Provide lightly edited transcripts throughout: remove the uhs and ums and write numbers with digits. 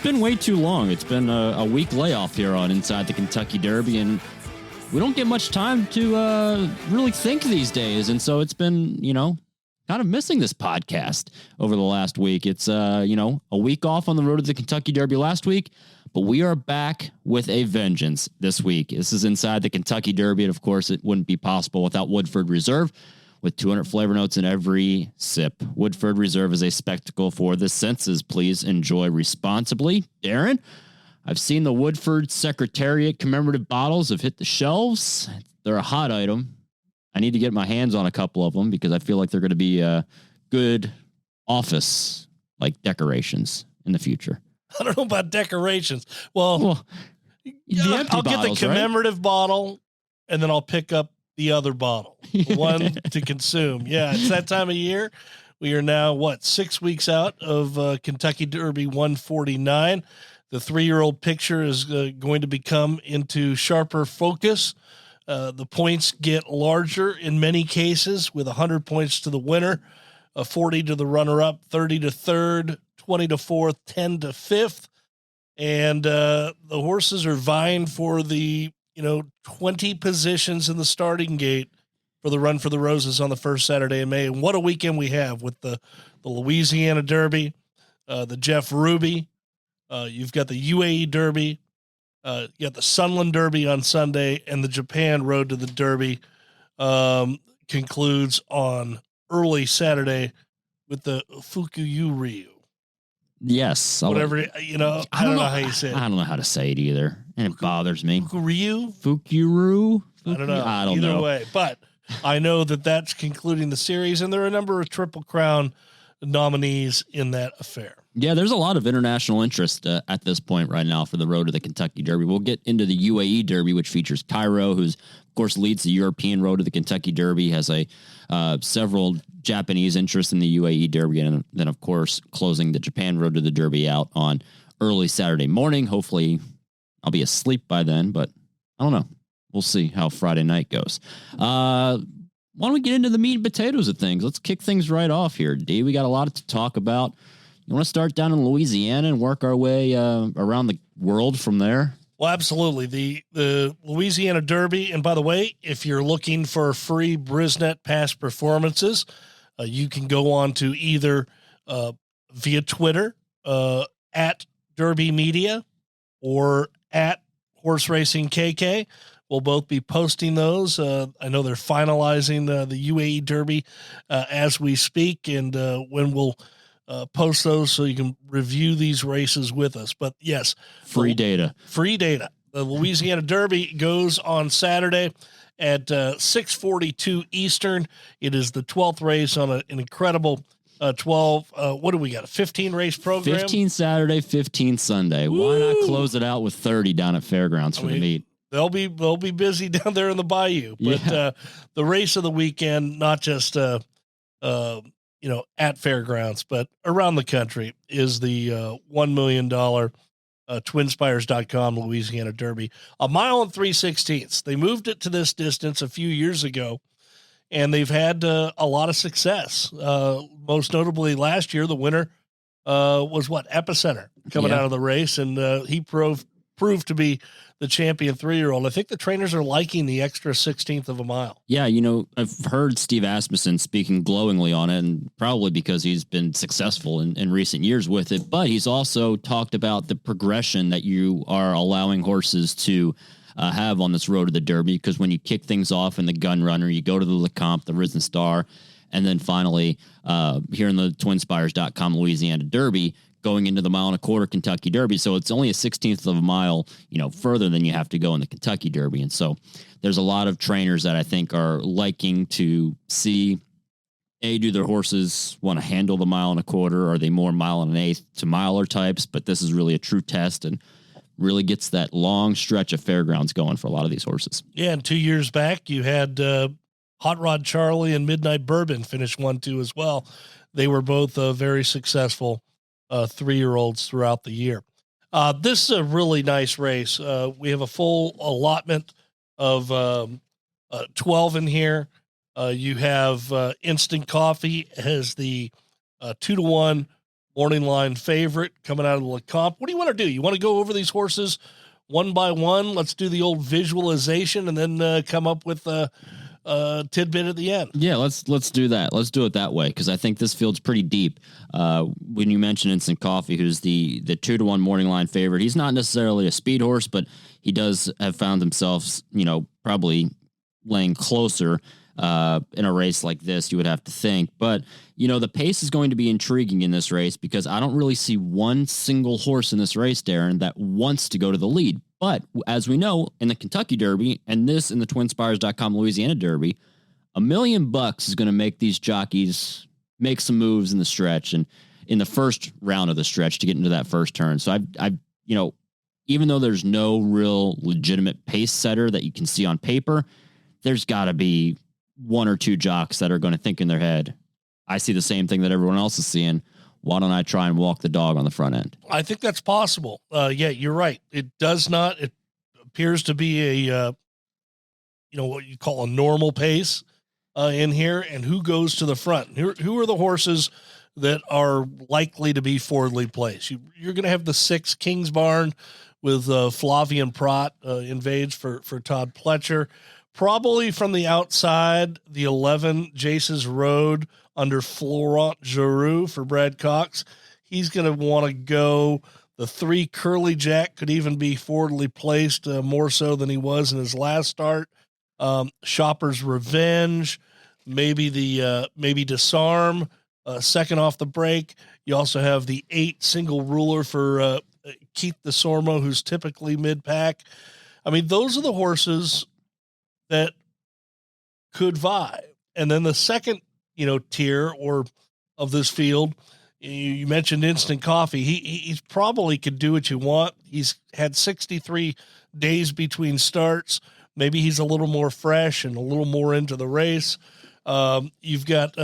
been way too long. It's been a week layoff here on Inside the Kentucky Derby, and we don't get much time to really think these days. And so it's been, kind of missing this podcast over the last week. It's, a week off on the road to the Kentucky Derby last week, but we are back with a vengeance this week. This is Inside the Kentucky Derby, and of course, it wouldn't be possible without Woodford Reserve. With 200 flavor notes in every sip. Woodford Reserve is a spectacle for the senses. Please enjoy responsibly. Darren, I've seen the Woodford Secretariat commemorative bottles have hit the shelves. They're a hot item. I need to get my hands on a couple of them because I feel like they're going to be good office decorations in the future. I don't know about decorations. Well I'll get the commemorative bottle, and then I'll pick up the other bottle, one to consume. Yeah, it's that time of year. We are now, 6 weeks out of Kentucky Derby 149. The 3-year-old picture is going to become into sharper focus. The points get larger in many cases, with 100 points to the winner, 40 to the runner-up, 30 to third, 20 to fourth, 10 to fifth. And the horses are vying for the 20 positions in the starting gate for the Run for the Roses on the first Saturday in May. And what a weekend we have with the Louisiana Derby, the Jeff Ruby. You've got the UAE Derby. You got the Sunland Derby on Sunday, and the Japan Road to the Derby concludes on early Saturday with the Fukuryu. Yes. Whatever, I don't know how you say it. I don't know how to say it either, and it bothers me. Fukuryu? I don't know. I don't Either know. way, but I know that's concluding the series, and there are a number of Triple Crown nominees in that affair. Yeah, there's a lot of international interest at this point right now for the road to the Kentucky Derby. We'll get into the UAE Derby, which features Cairo, who's, of course, leads the European road to the Kentucky Derby, has several Japanese interests in the UAE Derby, and then, of course, closing the Japan road to the Derby out on early Saturday morning. Hopefully, I'll be asleep by then, but I don't know. We'll see how Friday night goes. Why don't we get into the meat and potatoes of things? Let's kick things right off here, D. We got a lot to talk about. You want to start down in Louisiana and work our way around the world from there? Well, absolutely. The Louisiana Derby, and by the way, if you're looking for free Brisnet past performances, you can go on to either via Twitter at Derby Media or at Horse Racing KK. We'll both be posting those. I know they're finalizing the UAE Derby as we speak, and when we'll post those so you can review these races with us. But yes, free data. The Louisiana Derby goes on Saturday at 6:42 Eastern. It is the 12th race on an incredible 12. What do we got? A 15 race program? 15 Saturday, 15 Sunday. Woo! Why not close it out with 30 down at Fairgrounds for the meet? They'll be busy down there in the bayou, but the race of the weekend, not just at Fairgrounds, but around the country, is the $1 million twinspires.com Louisiana Derby, a mile and 3/16. They moved it to this distance a few years ago, and they've had a lot of success. Most notably last year, the winner was Epicenter coming out of the race, and he proved to be the champion 3-year-old. I think the trainers are liking the extra 16th of a mile. Yeah, I've heard Steve Asmussen speaking glowingly on it, and probably because he's been successful in recent years with it, but he's also talked about the progression that you are allowing horses to have on this road to the Derby, because when you kick things off in the Gun Runner, you go to the LeCompte, the Risen Star, and then finally here in the twinspires.com Louisiana Derby, going into the 1.25 mile Kentucky Derby. So it's only a 16th of a mile, further than you have to go in the Kentucky Derby. And so there's a lot of trainers that I think are liking to see, do their horses want to handle the 1.25 miles? Are they more 1 1/8 to miler types? But this is really a true test and really gets that long stretch of Fairgrounds going for a lot of these horses. Yeah. And 2 years back, you had Hot Rod Charlie and Midnight Bourbon finish 1-2 as well. They were both very successful 3-year-olds throughout the year. This is a really nice race. We have a full allotment of 12 in here. You have Instant Coffee has the 2-to-1 morning line favorite coming out of the LeComp. What do you want to do? You want to go over these horses one by one? Let's do the old visualization and then come up with a tidbit at the end. Yeah, let's do that. Let's do it that way, because I think this field's pretty deep. When you mention Instant Coffee, who's the 2-1 morning line favorite, he's not necessarily a speed horse, but he does have found himself, probably laying closer in a race like this, you would have to think. But, the pace is going to be intriguing in this race, because I don't really see one single horse in this race, Darren, that wants to go to the lead. But as we know, in the Kentucky Derby and this in the TwinSpires.com Louisiana Derby, $1 million is going to make these jockeys make some moves in the stretch and in the first round of the stretch to get into that first turn. So I've even though there's no real legitimate pace setter that you can see on paper, there's got to be one or two jocks that are going to think in their head, I see the same thing that everyone else is seeing. Why don't I try and walk the dog on the front end? I think that's possible. Yeah, you're right. It appears to be a, what you call a normal pace in here. And who goes to the front? Who are the horses that are likely to be forwardly placed? You're going to have the 6 Kings Barn with Flavian Prat invades for Todd Pletcher. Probably from the outside, the 11 Jace's Road under Florent Giroux for Brad Cox. He's going to want to go. The 3 Curly Jack could even be forwardly placed more so than he was in his last start. Shopper's Revenge, maybe Disarm, second off the break. You also have the 8 Single Ruler for Keith DeSormo, who's typically mid-pack. I mean, those are the horses that could vie. And then the second, tier or of this field, you mentioned Instant Coffee. He's probably could do what you want. He's had 63 days between starts. Maybe he's a little more fresh and a little more into the race. You've got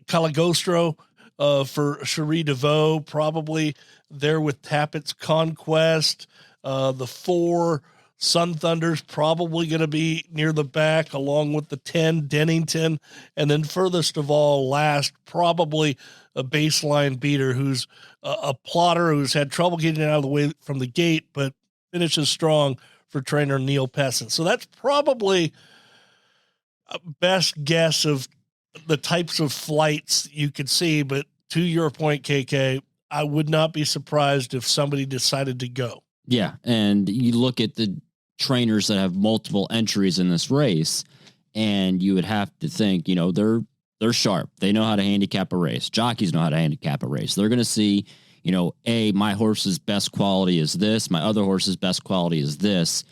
Caligostro for Cherie DeVoe, probably there with Tappett's Conquest. The 4 Sun Thunder's probably going to be near the back, along with the 10 Dennington, and then furthest of all, last, probably a baseline beater who's a plotter who's had trouble getting out of the way from the gate, but finishes strong for trainer Neil Pessin. So that's probably a best guess of the types of flights you could see. But to your point, KK, I would not be surprised if somebody decided to go. Yeah, and you look at the trainers that have multiple entries in this race, and you would have to think, they're sharp. They know how to handicap a race. Jockeys know how to handicap a race. They're going to see, my horse's best quality is this. My other horse's best quality is this.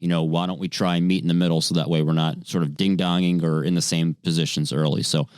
Why don't we try and meet in the middle so that way we're not sort of ding-donging or in the same positions early. So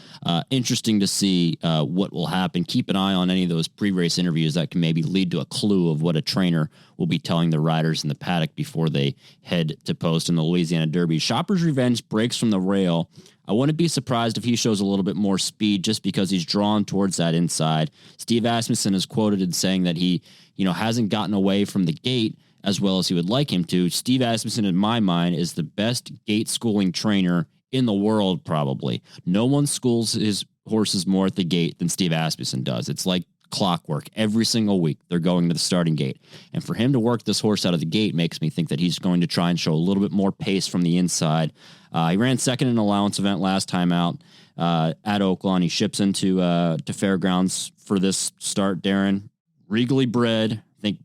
interesting to see what will happen. Keep an eye on any of those pre-race interviews that can maybe lead to a clue of what a trainer will be telling the riders in the paddock before they head to post in the Louisiana Derby. Shopper's Revenge breaks from the rail. I wouldn't be surprised if he shows a little bit more speed just because he's drawn towards that inside. Steve Asmussen is quoted in saying that he, hasn't gotten away from the gate as well as he would like him to. Steve Asmussen, in my mind, is the best gate schooling trainer in the world, probably. No one schools his horses more at the gate than Steve Asmussen does. It's like clockwork. Every single week, they're going to the starting gate. And for him to work this horse out of the gate makes me think that he's going to try and show a little bit more pace from the inside. He ran second in an allowance event last time out at Oaklawn. He ships into to Fairgrounds for this start, Darren. Regally bred, I think,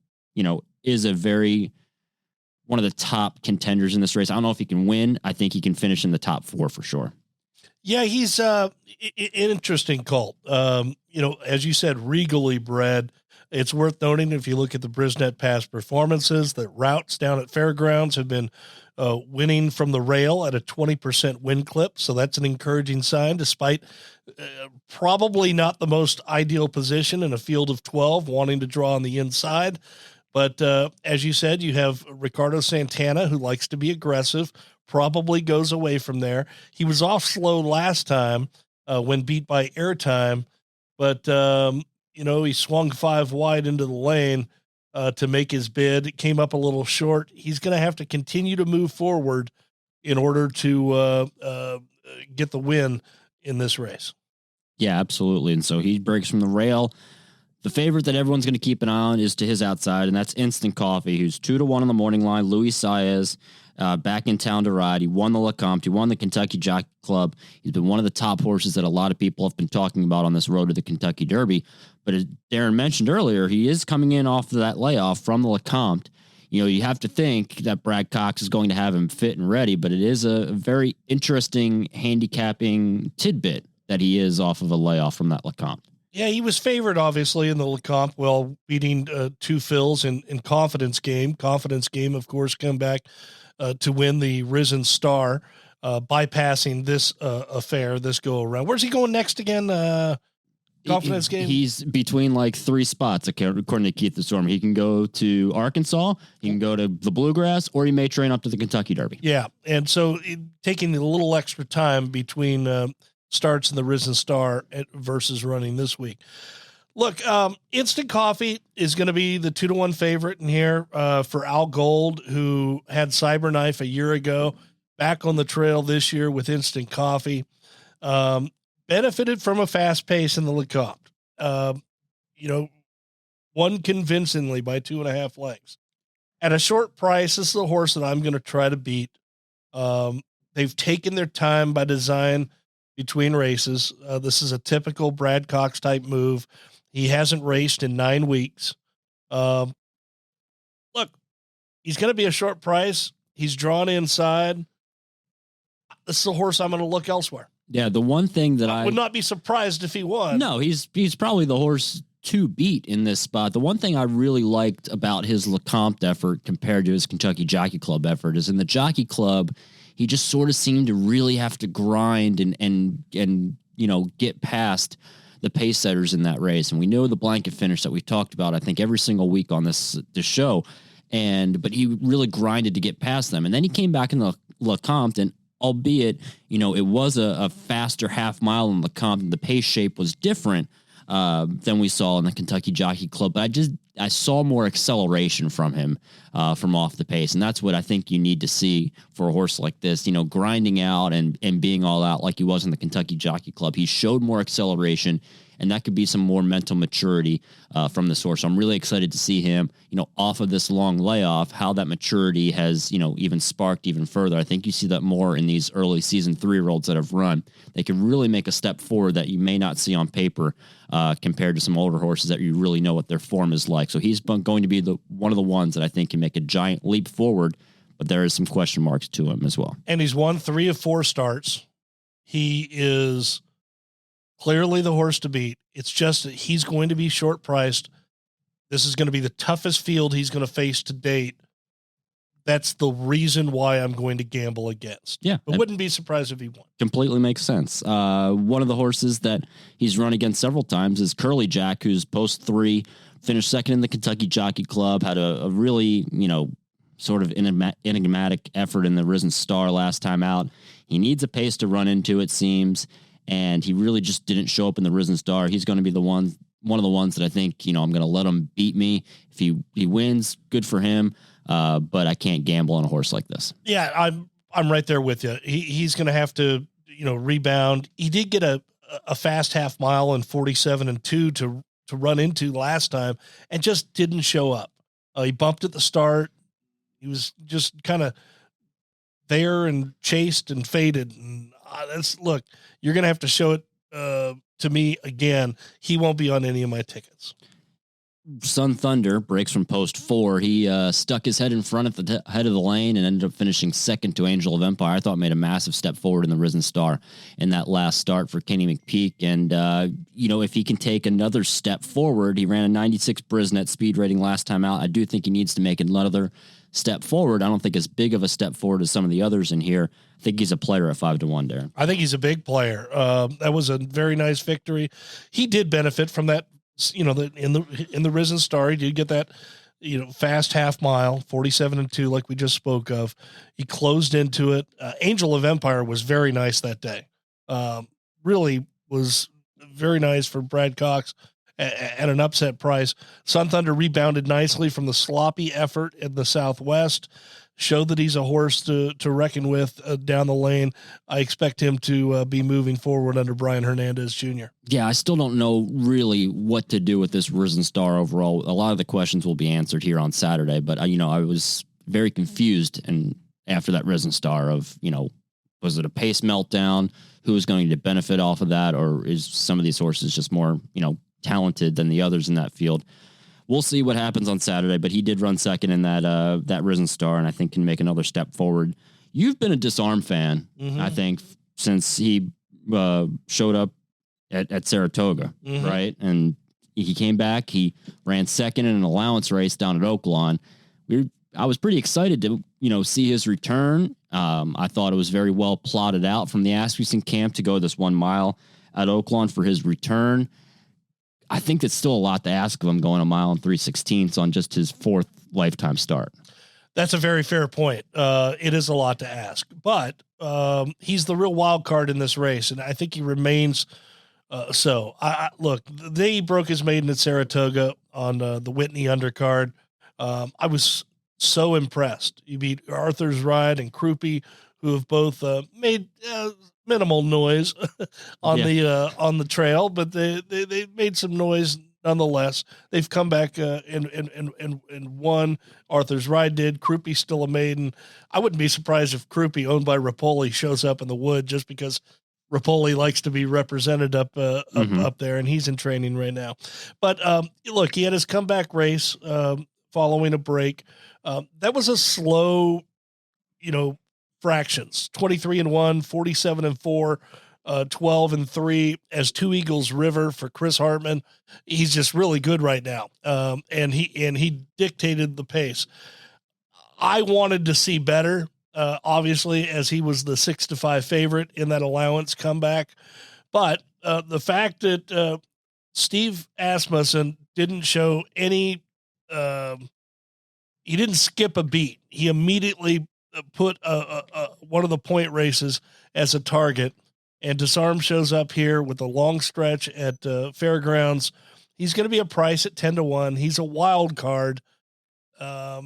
is one of the top contenders in this race. I don't know if he can win. I think he can finish in the top 4 for sure. Yeah, he's an interesting colt. As you said, regally bred. It's worth noting, if you look at the Brisnet past performances, that routes down at Fairgrounds have been winning from the rail at a 20% win clip. So that's an encouraging sign, despite probably not the most ideal position in a field of 12, wanting to draw on the inside. But as you said, you have Ricardo Santana, who likes to be aggressive, probably goes away from there. He was off slow last time when beat by Airtime, but, he swung 5 wide into the lane to make his bid. It came up a little short. He's going to have to continue to move forward in order to get the win in this race. Yeah, absolutely. And so he breaks from the rail. The favorite that everyone's going to keep an eye on is to his outside, and that's Instant Coffee, who's 2-1 on the morning line. Luis Saez, back in town to ride. He won the Lecomte. He won the Kentucky Jockey Club. He's been one of the top horses that a lot of people have been talking about on this road to the Kentucky Derby. But as Darren mentioned earlier, he is coming in off of that layoff from the Lecomte. You know, you have to think that Brad Cox is going to have him fit and ready, but it is a very interesting handicapping tidbit that he is off of a layoff from that Lecomte. Yeah, he was favored, obviously, in the Lecomte, well, beating 2 fills in Confidence Game. Confidence Game, of course, come back to win the Risen Star, bypassing this affair, this go-around. Where's he going next again? Confidence Game? He's between like 3 spots, according to Keith the Storm. He can go to Arkansas, he can go to the Bluegrass, or he may train up to the Kentucky Derby. Yeah, and so taking a little extra time between starts in the Risen Star versus running this week. Look, Instant Coffee is going to be the 2-1 favorite in here for Al Gold, who had Cyberknife a year ago, back on the trail this year with Instant Coffee. Benefited from a fast pace in the Lecomte. Won convincingly by 2.5 lengths. At a short price, this is a horse that I'm going to try to beat. They've taken their time by design between races. This is a typical Brad Cox type move. He hasn't raced in 9 weeks. Look, he's going to be a short price. He's drawn inside. This is a horse I'm going to look elsewhere. Yeah, the one thing that I would not be surprised if he won. No, he's probably the horse to beat in this spot. The one thing I really liked about his Lecomte effort compared to his Kentucky Jockey Club effort is in the Jockey Club, he just sort of seemed to really have to grind and get past the pace setters in that race. And we know the blanket finish that we've talked about, I think, every single week on this show. But he really grinded to get past them. And then he came back in the Lecomte, and albeit, it was a faster half mile in Lecomte, and the pace shape was different than we saw in the Kentucky Jockey Club. But I saw more acceleration from him from off the pace. And that's what I think you need to see for a horse like this, grinding out and being all out like he was in the Kentucky Jockey Club. He showed more acceleration, and that could be some more mental maturity from this horse. I'm really excited to see him, off of this long layoff, how that maturity has, even sparked even further. I think you see that more in these early season 3-year-olds that have run. They can really make a step forward that you may not see on paper compared to some older horses that you really know what their form is like. So he's going to be one of the ones that I think can make a giant leap forward, but there is some question marks to him as well. And he's won 3 of 4 starts. He is clearly the horse to beat. It's just that he's going to be short priced. This is going to be the toughest field he's going to face to date. That's the reason why I'm going to gamble against. Yeah. I wouldn't be surprised if he won. Completely makes sense. One of the horses that he's run against several times is Curly Jack, who's post 3, finished second in the Kentucky Jockey Club, had a really, sort of enigmatic effort in the Risen Star last time out. He needs a pace to run into, it seems, and he really just didn't show up in the Risen Star. He's going to be one of the ones that I think, I'm going to let him beat me. If he wins, good for him. But I can't gamble on a horse like this. Yeah, I'm right there with you. He's going to have to, rebound. He did get a fast half mile in 47-2 to run into last time, and just didn't show up. He bumped at the start. He was just kind of there and chased and faded. And look, you're going to have to show it to me again. He won't be on any of my tickets. Sun Thunder breaks from post 4. He stuck his head in front at the head of the lane and ended up finishing second to Angel of Empire. I thought made a massive step forward in the Risen Star in that last start for Kenny McPeak. And, if he can take another step forward, he ran a 96 Brisnet speed rating last time out. I do think he needs to make another step forward. I don't think as big of a step forward as some of the others in here. I think he's a player at 5-1, Darren. I think he's a big player. That was a very nice victory. He did benefit from that. In the Risen Star, he did get that, fast half mile, 47-2, like we just spoke of. He closed into it. Angel of Empire was very nice that day. Really was very nice for Brad Cox at an upset price. Sun Thunder rebounded nicely from the sloppy effort in the Southwest. showed that he's a horse to reckon with down the lane. I expect him to be moving forward under Brian Hernandez Jr. Yeah, I still don't know really what to do with this Risen Star overall. A lot of the questions will be answered here on Saturday, but I was very confused and after that Risen Star of, was it a pace meltdown? Who is going to benefit off of that? Or is some of these horses just more, talented than the others in that field? We'll see what happens on Saturday, but he did run second in that Risen Star, and I think can make another step forward. You've been a Disarm fan, I think, since he showed up at Saratoga, right? And he came back. He ran second in an allowance race down at Oaklawn. I was pretty excited to, see his return. I thought it was very well plotted out from the Asmussen camp to go this 1 mile at Oaklawn for his return. I think it's still a lot to ask of him going 1 mile and 3/16 on just his 4th lifetime start. That's a very fair point. It is a lot to ask, but he's the real wild card in this race, and I think he remains so. Look, they broke his maiden at Saratoga on the Whitney undercard. I was so impressed. He beat Arthur's Ride and Krupe, who have both made minimal noise on the trail, but they made some noise nonetheless. They've come back and won. Arthur's Ride did. Krupe's still a maiden. I wouldn't be surprised if Krupe, owned by Rapoli, shows up in the wood just because Rapoli likes to be represented up there, and he's in training right now. But look, he had his comeback race following a break. That was a slow, fractions, 23-1, 47-4, 12-3 as Two Eagles River for Chris Hartman. He's just really good right now. And he dictated the pace. I wanted to see better, obviously, as he was the 6-5 favorite in that allowance comeback. But the fact that Steve Asmussen didn't show any, he didn't skip a beat. He immediately put one of the point races as a target, and Disarm shows up here with a long stretch at Fairgrounds. He's going to be a price at 10-1. He's a wild card that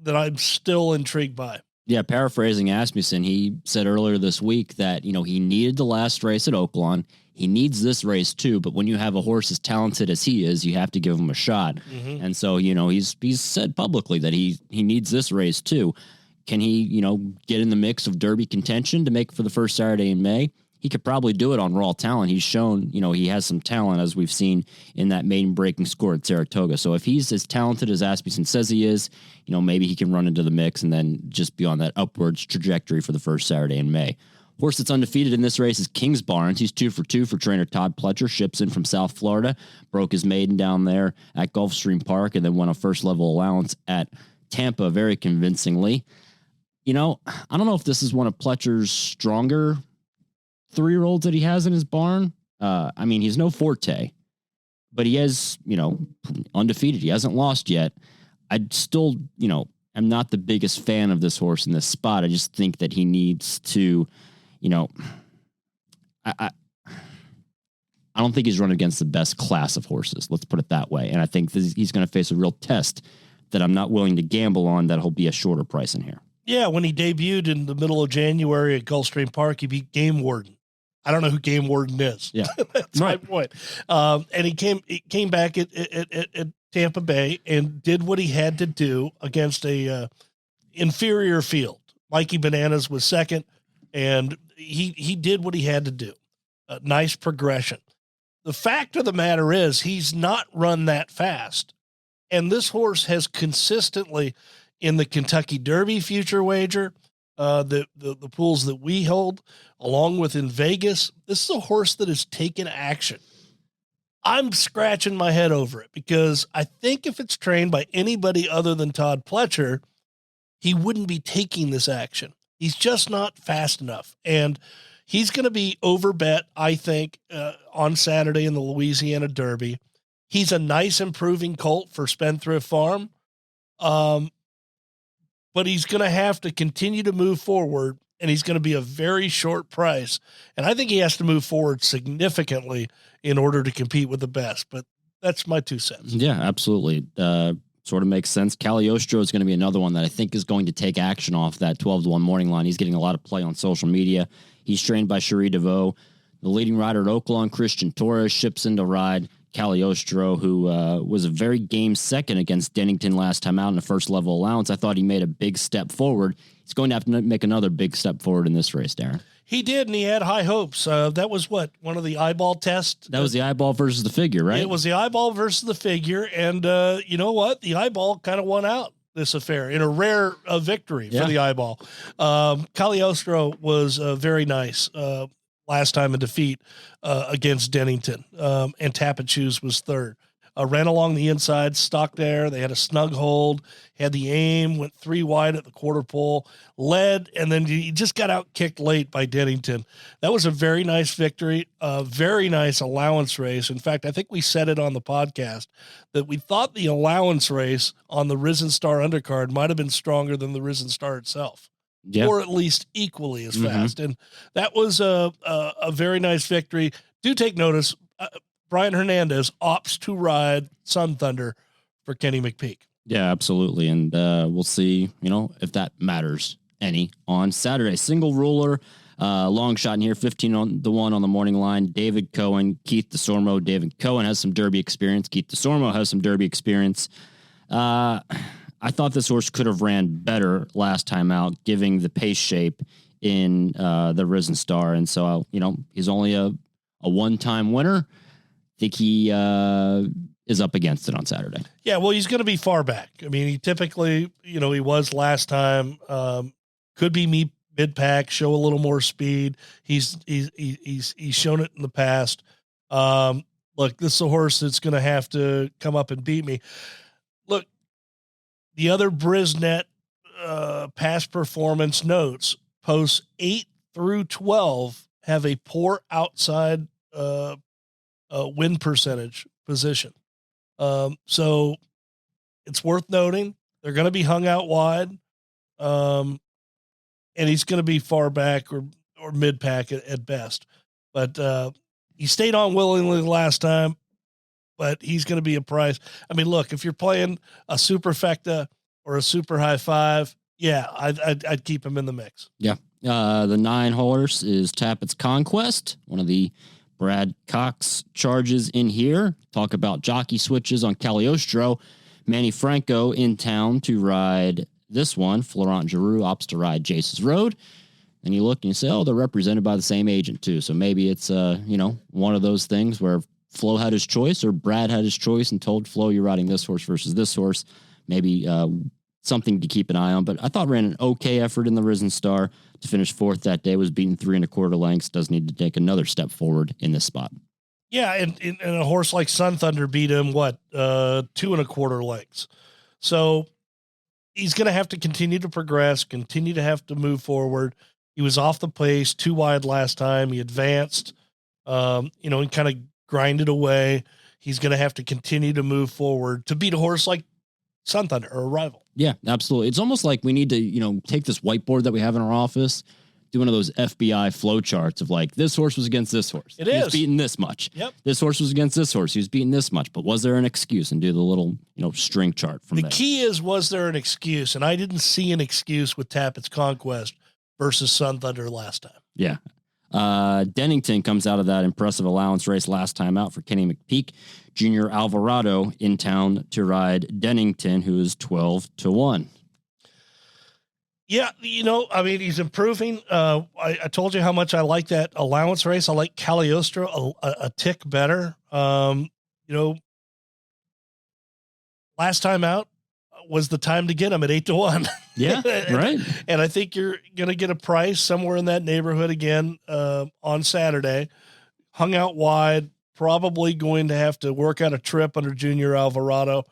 I'm still intrigued by. Yeah, paraphrasing Asmussen, he said earlier this week that, he needed the last race at Oaklawn. He needs this race too, but when you have a horse as talented as he is, you have to give him a shot. And so, he's said publicly that he needs this race too. Can he, get in the mix of Derby contention to make for the first Saturday in May? He could probably do it on raw talent. He's shown, he has some talent, as we've seen in that maiden breaking score at Saratoga. So if he's as talented as Asmussen says he is, maybe he can run into the mix and then just be on that upwards trajectory for the first Saturday in May. Horse that's undefeated in this race is Kings Barnes. He's 2 for 2 for trainer Todd Pletcher. Ships in from South Florida, broke his maiden down there at Gulfstream Park, and then won a first level allowance at Tampa very convincingly. I don't know if this is one of Pletcher's stronger 3-year-olds that he has in his barn. He's no Forte, but he has, undefeated. He hasn't lost yet. I'd still, am not the biggest fan of this horse in this spot. I just think that he needs to, I don't think he's run against the best class of horses. Let's put it that way. And I think he's going to face a real test that I'm not willing to gamble on that he'll be a shorter price in here. Yeah, when he debuted in the middle of January at Gulfstream Park, he beat Game Warden. I don't know who Game Warden is. Yeah, that's right. My point. And he came back at Tampa Bay and did what he had to do against a inferior field. Mikey Bananas was second, and he did what he had to do. Nice progression. The fact of the matter is he's not run that fast, and this horse has consistently in the Kentucky Derby future wager, the pools that we hold, along with in Vegas, this is a horse that has taken action. I'm scratching my head over it because I think if it's trained by anybody other than Todd Pletcher, he wouldn't be taking this action. He's just not fast enough. And he's going to be overbet, I think, on Saturday in the Louisiana Derby. He's a nice improving colt for Spendthrift Farm. But he's going to have to continue to move forward, and he's going to be a very short price. And I think he has to move forward significantly in order to compete with the best. But that's my 2 cents. Yeah, absolutely. sort of makes sense. Cagliostro is going to be another one that I think is going to take action off that 12-1 morning line. He's getting a lot of play on social media. He's trained by Cherie DeVoe. The leading rider at Oaklawn, Christian Torres, ships in to ride Cagliostro, who was a very game second against Dennington last time out in the first level allowance. I thought he made a big step forward. He's going to have to make another big step forward in this race, Darren. He did, and he had high hopes. That was one of the eyeball tests? That was the eyeball versus the figure, right? It was the eyeball versus the figure, and you know what? The eyeball kind of won out this affair in a rare victory for the eyeball. Cagliostro was very nice last time in defeat against Dennington, and Tapit Shoes was third. Ran along the inside, stuck there. They had a snug hold, had the aim, went 3 wide at the quarter pole, led, and then he just got out kicked late by Dennington. That was a very nice victory, a very nice allowance race. In fact, I think we said it on the podcast that we thought the allowance race on the Risen Star undercard might have been stronger than the Risen Star itself. Yeah. Or at least equally as fast. And that was a very nice victory. Do take notice, Brian Hernandez opts to ride Sun Thunder for Kenny McPeak. Yeah, absolutely. And we'll see, if that matters any on Saturday. Single ruler, long shot in here, 15-1 on the morning line. David Cohen, Keith DeSormo. David Cohen has some Derby experience. Keith DeSormo has some Derby experience. I thought this horse could have ran better last time out, giving the pace shape in the Risen Star. And so, he's only a one-time winner. I think he is up against it on Saturday. Yeah, well, he's going to be far back. I mean, he typically, he was last time. Could be mid-pack, show a little more speed. He's shown it in the past. Look, this is a horse that's going to have to come up and beat me. Look, the other Brisnet past performance notes, posts 8 through 12 have a poor outside win percentage position. So it's worth noting they're going to be hung out wide. And he's going to be far back or mid pack at best, but he stayed on willingly last time, but he's going to be a price. I mean, look, if you're playing a superfecta or a super high five, yeah, I'd keep him in the mix. Yeah. The 9 horse is Tapit's Conquest, one of the Brad Cox charges in here. Talk about jockey switches on Cagliostro. Manny Franco in town to ride this one. Florent Giroux opts to ride Jace's Road. And you look and you say, oh, they're represented by the same agent too. So maybe it's, one of those things where Flo had his choice or Brad had his choice and told Flo, you're riding this horse versus this horse. Maybe something to keep an eye on. But I thought ran an okay effort in the Risen Star to finish 4th that day, was beaten 3 1/4 lengths, does need to take another step forward in this spot. Yeah, and a horse like Sun Thunder beat him, 2 1/4 lengths. So he's going to have to continue to progress, continue to have to move forward. He was off the pace, 2 wide last time. He advanced, and kind of grinded away. He's going to have to continue to move forward to beat a horse like Sun Thunder or a rival. Yeah, absolutely. It's almost like we need to, take this whiteboard that we have in our office, do one of those FBI flow charts of like, this horse was against this horse. He was beaten this much. Yep. This horse was against this horse. He was beaten this much, but was there an excuse? And do the little, string chart from there. The key is, was there an excuse? And I didn't see an excuse with Tapit's Conquest versus Sun Thunder last time. Yeah. Dennington comes out of that impressive allowance race last time out for Kenny McPeak. Junior Alvarado in town to ride Dennington, who is 12-1. Yeah, he's improving. I told you how much I like that allowance race. I like Cagliostro a tick better. Last time out was the time to get him at 8-1. Yeah, right. And I think you're going to get a price somewhere in that neighborhood again on Saturday. Hung out wide, probably going to have to work out a trip under Junior Alvarado.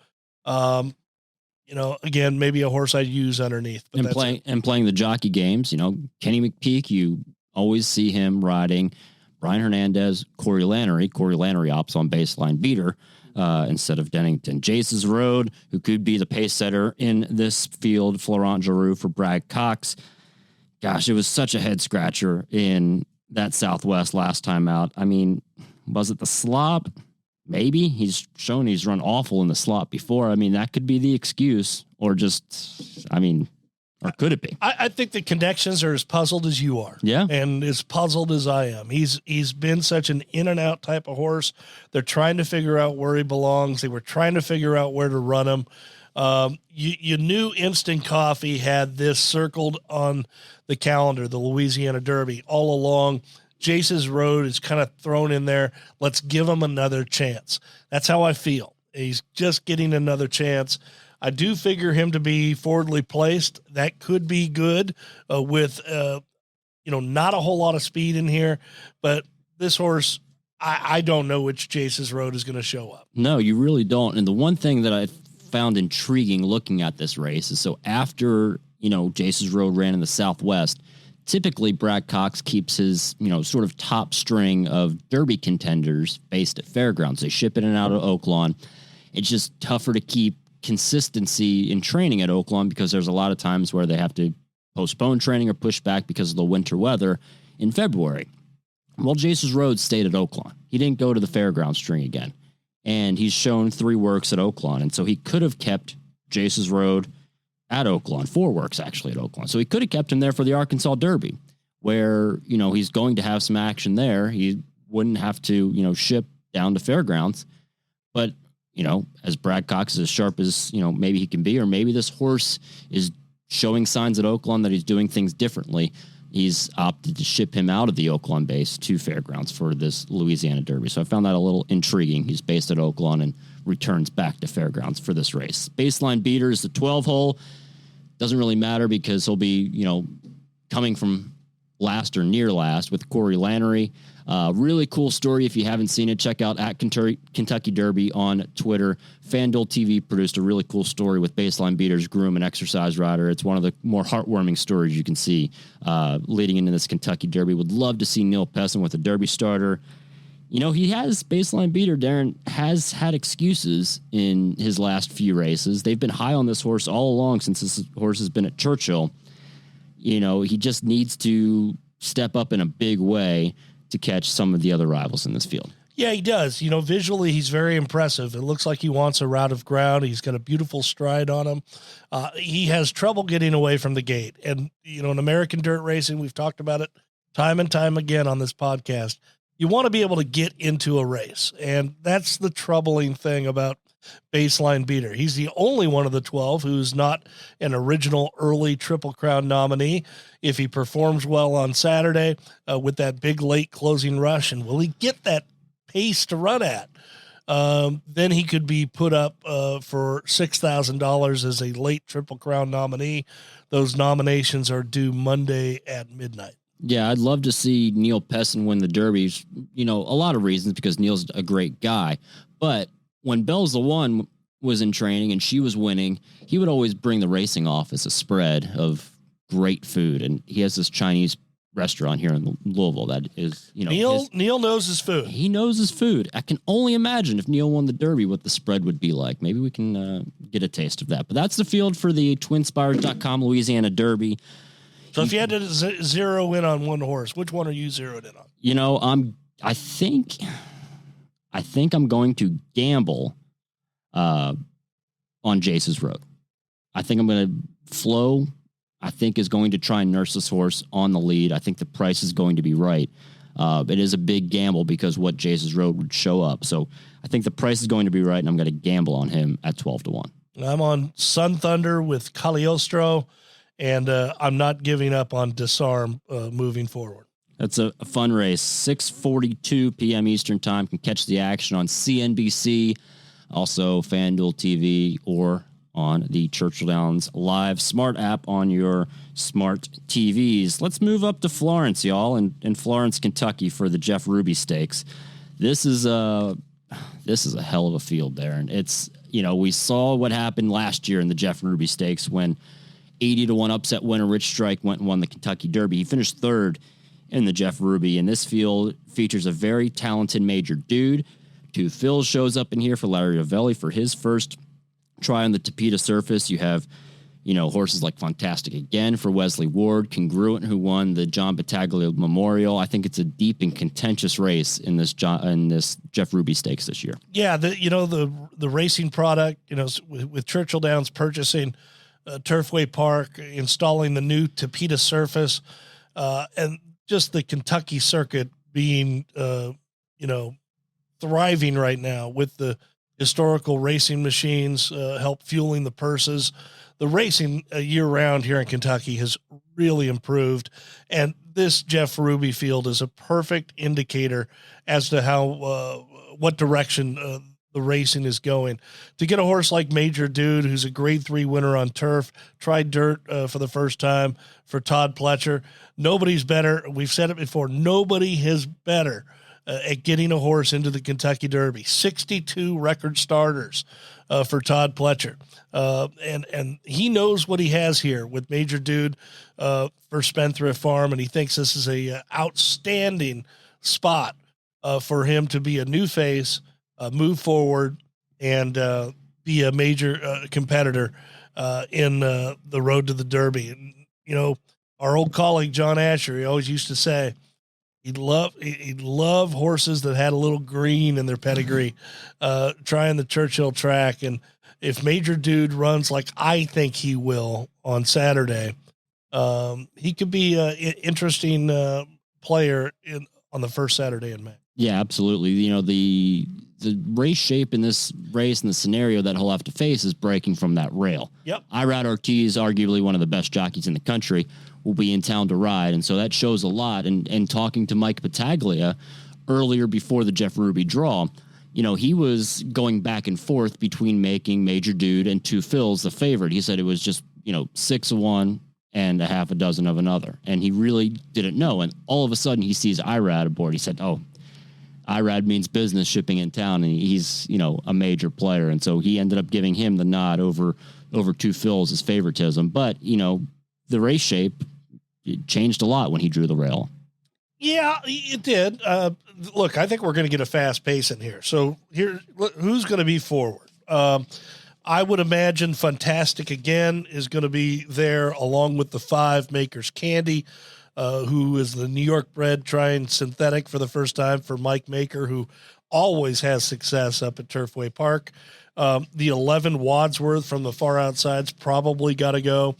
Again, maybe a horse I'd use underneath. But playing the jockey games, Kenny McPeak, you always see him riding Brian Hernandez, Corey Lannery. Corey Lannery opts on baseline beater instead of Dennington. Jace's Road, who could be the pace setter in this field, Florent Giroux for Brad Cox. Gosh, it was such a head scratcher in that Southwest last time out. I mean, was it the slop? maybe he's shown he's run awful in the slot before. I mean, that could be the excuse, or just, I mean, or could it be? I think the connections are as puzzled as you are. Yeah. And as puzzled as I am. He's been such an in and out type of horse. They're trying to figure out where he belongs. They were trying to figure out where to run him. You knew Instant Coffee had this circled on the calendar, the Louisiana Derby, all along. Jace's Road is kind of thrown in there. Let's give him another chance. That's how I feel. He's just getting another chance. I do figure him to be forwardly placed. That could be good with, not a whole lot of speed in here. But this horse, I don't know which Jace's Road is going to show up. No, you really don't. And the one thing that I found intriguing looking at this race is, so after, Jace's Road ran in the Southwest, typically Brad Cox keeps his, sort of top string of Derby contenders based at fairgrounds. They ship in and out of Oaklawn. It's just tougher to keep consistency in training at Oaklawn because there's a lot of times where they have to postpone training or push back because of the winter weather in February. Well, Jace's Road stayed at Oaklawn. He didn't go to the fairground string again. And he's shown 3 works at Oaklawn. And so he could have kept Jace's Road at Oaklawn, 4 works actually at Oaklawn. So he could have kept him there for the Arkansas Derby, where, he's going to have some action there. He wouldn't have to, ship down to fairgrounds. But, as Brad Cox is as sharp as, maybe he can be, or maybe this horse is showing signs at Oaklawn that he's doing things differently. He's opted to ship him out of the Oaklawn base to fairgrounds for this Louisiana Derby. So I found that a little intriguing. He's based at Oaklawn and returns back to fairgrounds for this race. Baseline beater is the 12 hole. Doesn't really matter because he'll be, coming from last or near last with Corey Lannery. Really cool story. If you haven't seen it, check out at Kentucky Derby on Twitter. FanDuel TV produced a really cool story with Baseline Beater's groom and exercise rider. It's one of the more heartwarming stories you can see leading into this Kentucky Derby. Would love to see Neil Pessin with a Derby starter. He has, Baseline Beater, Darren, has had excuses in his last few races. They've been high on this horse all along since this horse has been at Churchill. He just needs to step up in a big way to catch some of the other rivals in this field. Yeah, he does. Visually, he's very impressive. It looks like he wants a route of ground. He's got a beautiful stride on him. He has trouble getting away from the gate. And, in American dirt racing, we've talked about it time and time again on this podcast. You want to be able to get into a race. And that's the troubling thing about Baseline Beater. He's the only one of the 12 who's not an original early Triple Crown nominee. If he performs well on Saturday with that big late closing rush, and will he get that pace to run at, then he could be put up for $6,000 as a late Triple Crown nominee. Those nominations are due Monday at midnight. Yeah, I'd love to see Neil Pessin win the Derbies. A lot of reasons, because Neil's a great guy. But when Belle's the One was in training and she was winning, he would always bring the racing off as a spread of great food. And he has this Chinese restaurant here in Louisville that is, Neil knows his food. He knows his food. I can only imagine if Neil won the Derby what the spread would be like. Maybe we can get a taste of that. But that's the field for the TwinSpires.com Louisiana Derby. So if you had to zero in on one horse, which one are you zeroed in on? I think I'm going to gamble on Jace's Road. I think I'm going to Flo, I think, is going to try and nurse this horse on the lead. I think the price is going to be right. It is a big gamble because what Jace's Road would show up. So I think the price is going to be right, and I'm going to gamble on him at 12-1. I'm on Sun Thunder with Cagliostro, and I'm not giving up on Disarm moving forward. That's a fun race. 6:42 p.m. Eastern time. Can catch the action on CNBC, also FanDuel TV, or on the Churchill Downs Live Smart app on your smart TVs. Let's move up to Florence, y'all, in Florence, Kentucky for the Jeff Ruby Stakes. This is a hell of a field there, and it's, we saw what happened last year in the Jeff Ruby Stakes when 80-1 upset winner Rich Strike went and won the Kentucky Derby. He finished third in the Jeff Ruby, and this field features a very talented major dude. Two Phil shows up in here for Larry Ravelli for his first try on the Tapeta surface. You have Horses like Fantastic Again for Wesley Ward, Congruent, who won the John Battaglia Memorial. I think it's a deep and contentious race in this Jeff Ruby Stakes this year. Yeah, the racing product, with Churchill Downs purchasing Turfway Park, installing the new Tapeta surface, and just the Kentucky circuit being, thriving right now with the historical racing machines, help fueling the purses. The racing year round here in Kentucky has really improved. And this Jeff Ruby field is a perfect indicator as to how, what direction, the racing is going. To get a horse like Major Dude, who's a grade 3 winner on turf, tried dirt for the first time for Todd Pletcher. Nobody's better. We've said it before. Nobody is better at getting a horse into the Kentucky Derby. 62 record starters for Todd Pletcher. And he knows what he has here with Major Dude for Spendthrift Farm, and he thinks this is a outstanding spot for him to be a new face, move forward, and be a major competitor in the road to the Derby. And, our old colleague John Asher, he always used to say he'd love horses that had a little green in their pedigree, trying the Churchill track. And if Major Dude runs like I think he will on Saturday, he could be an interesting player on the first Saturday in May. Yeah, absolutely. The race shape in this race and the scenario that he'll have to face is breaking from that rail. Yep. Irad Ortiz, arguably one of the best jockeys in the country, will be in town to ride. And so that shows a lot. And talking to Mike Battaglia earlier before the Jeff Ruby draw, he was going back and forth between making Major Dude and Two Phil's the favorite. He said it was just, 6 of one and a half a dozen of another. And he really didn't know. And all of a sudden he sees Irad aboard. He said, oh, Irad means business shipping in town, and he's, a major player. And so he ended up giving him the nod over Two Phil's as favoritism. But, the race shape changed a lot when he drew the rail. Yeah, it did. Look, I think we're going to get a fast pace in here. So who's going to be forward? I would imagine Fantastic Again is going to be there along with the 5 Makers Candy, who is the New York bred trying synthetic for the first time for Mike Maker, who always has success up at Turfway Park. The 11 Wadsworth from the far outside's probably got to go.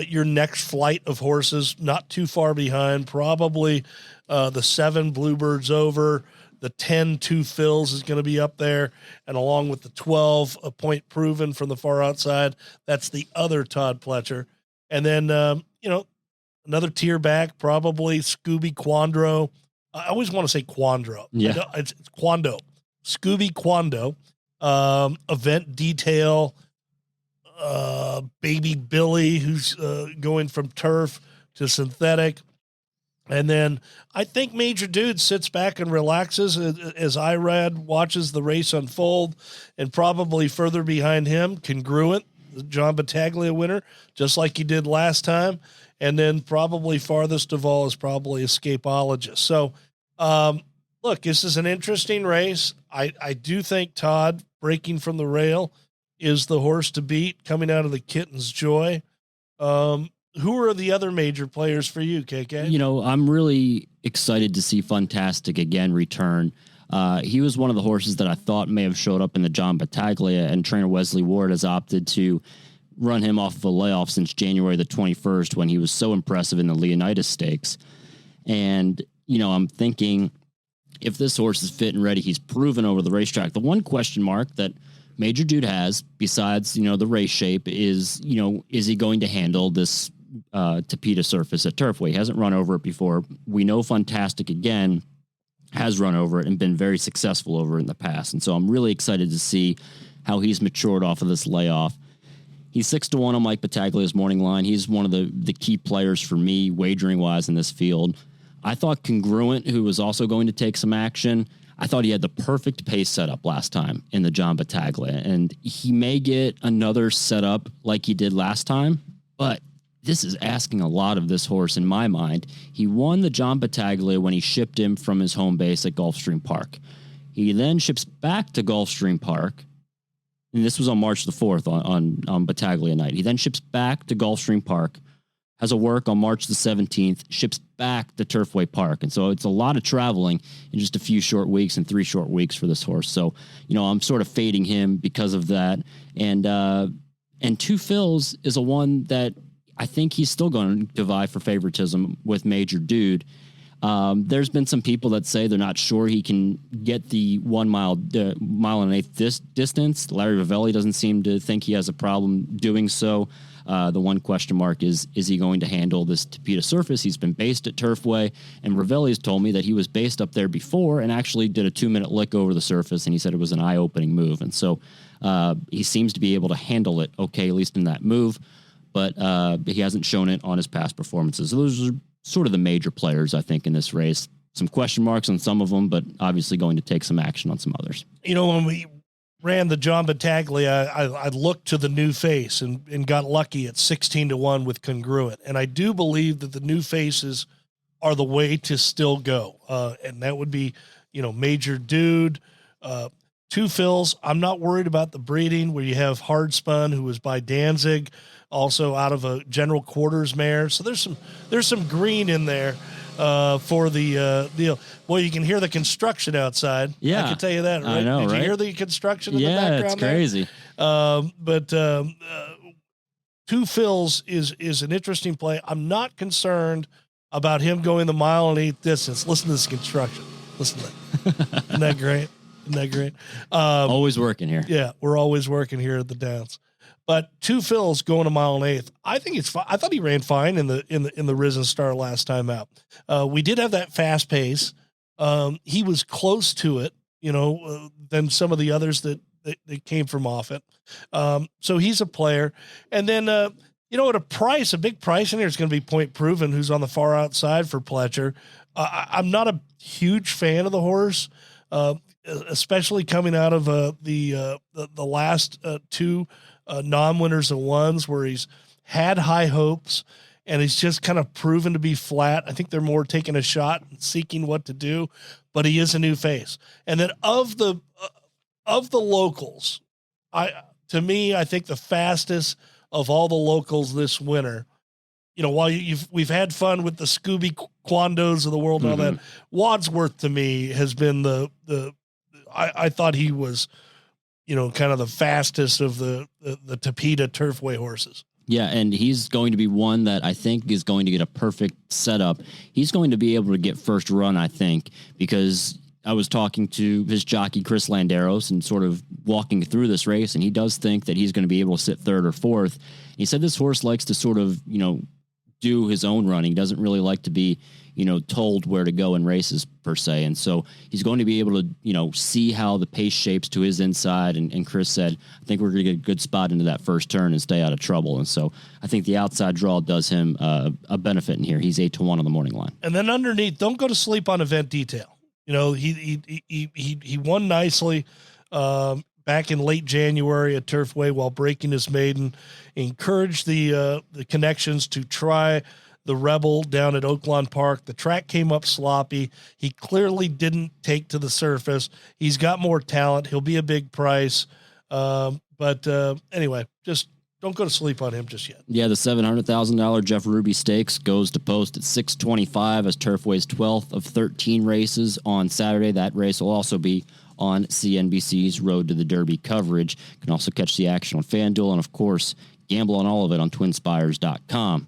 Your next flight of horses, not too far behind, probably the 7 Bluebirds Over, the 10 Two Phil's is going to be up there, and along with the 12 A Point Proven from the far outside, that's the other Todd Pletcher. And then, another tier back, probably Scooby Quandro. I always want to say Quandro. Yeah. It's Quando. Scooby Quando. Event Detail. Baby Billy, who's going from turf to synthetic. And then I think Major Dude sits back and relaxes as Irad watches the race unfold, and probably further behind him, Congruent, the John Battaglia winner, just like he did last time. And then probably farthest of all is probably Escapologist. So, look, this is an interesting race. I do think Todd breaking from the rail is the horse to beat coming out of the Kitten's Joy. Who are the other major players for you, KK? I'm really excited to see Fantastic Again return. He was one of the horses that I thought may have showed up in the John Battaglia, and trainer Wesley Ward has opted to run him off of a layoff since January the 21st when he was so impressive in the Leonidas Stakes. And, I'm thinking if this horse is fit and ready, he's proven over the racetrack. The one question mark that Major Dude has, besides, the race shape, is he going to handle this Tapeta surface at Turfway? He hasn't run over it before. We know Fantastic Again has run over it and been very successful over it in the past. And so I'm really excited to see how he's matured off of this layoff. He's 6-1 on Mike Battaglia's morning line. He's one of the key players for me, wagering-wise, in this field. I thought Congruent, who was also going to take some action, I thought he had the perfect pace setup last time in the John Battaglia, and he may get another setup like he did last time, but this is asking a lot of this horse in my mind. He won the John Battaglia when he shipped him from his home base at Gulfstream Park. He then ships back to Gulfstream Park and this was on March the 4th on Battaglia night. He then ships back to Gulfstream Park, has a work on March the 17th, ships back to Turfway Park. And so it's a lot of traveling in just a few short weeks and 3 short weeks for this horse. So, I'm sort of fading him because of that. And Two Phils is a one that I think he's still going to vie for favoritism with Major Dude. There's been some people that say they're not sure he can get the 1 mile, mile and an eighth distance. Larry Ravelli doesn't seem to think he has a problem doing so. The one question mark is he going to handle this Tapeta surface? He's been based at Turfway, and Ravelli has told me that he was based up there before and actually did a 2-minute lick over the surface, and he said it was an eye-opening move. And so he seems to be able to handle it okay, at least in that move, but he hasn't shown it on his past performances. So those are sort of the major players, I think, in this race. Some question marks on some of them, but obviously going to take some action on some others. When we ran the John Battaglia, I looked to the new face and got lucky at 16-1 with Congruent. And I do believe that the new faces are the way to still go. And that would be, Major Dude, Two Phils. I'm not worried about the breeding where you have Hard Spun, who was by Danzig, also out of a General Quarters mare. So there's some green in there for the deal. Well, you can hear the construction outside. Yeah, I can tell you that. Right? I know. Did right? you hear the construction in the background? Yeah, it's crazy. But Two Phils is an interesting play. I'm not concerned about him going the mile and eighth distance. Listen to this construction. Listen to that. Isn't that great? Isn't that great? Always working here. Yeah, we're always working here at the Downs. But Two Phils going a mile and eighth. I think it's fine. I thought he ran fine in the Risen Star last time out. We did have that fast pace. He was close to it, than some of the others that came from off it. So he's a player. And then, at a big price in here is going to be Point Proven, who's on the far outside for Pletcher. I'm not a huge fan of the horse, especially coming out of the last 2 non-winners of ones where he's had high hopes and he's just kind of proven to be flat. I think they're more taking a shot and seeking what to do, but he is a new face. And then of the locals, I think the fastest of all the locals this winter, while we've had fun with the Scooby Quandos of the world and all that, Wadsworth to me has been I thought he was, kind of the fastest of the Tapeta Turfway horses. Yeah, and he's going to be one that I think is going to get a perfect setup. He's going to be able to get first run, I think, because I was talking to his jockey, Chris Landeros, and sort of walking through this race, and he does think that he's going to be able to sit third or fourth. He said this horse likes to sort of, do his own running. He doesn't really like to be, told where to go in races per se. And so he's going to be able to, see how the pace shapes to his inside. And Chris said, I think we're going to get a good spot into that first turn and stay out of trouble. And so I think the outside draw does him a benefit in here. He's 8-1 on the morning line. And then underneath, don't go to sleep on Event Detail. He won nicely back in late January at Turfway while breaking his maiden. Encouraged the connections to try the Rebel down at Oaklawn Park. The track came up sloppy. He clearly didn't take to the surface. He's got more talent. He'll be a big price. But anyway, just don't go to sleep on him just yet. Yeah, the $700,000 Jeff Ruby Stakes goes to post at 625 as Turfway's 12th of 13 races on Saturday. That race will also be on CNBC's Road to the Derby coverage. You can also catch the action on FanDuel and, of course, gamble on all of it on twinspires.com.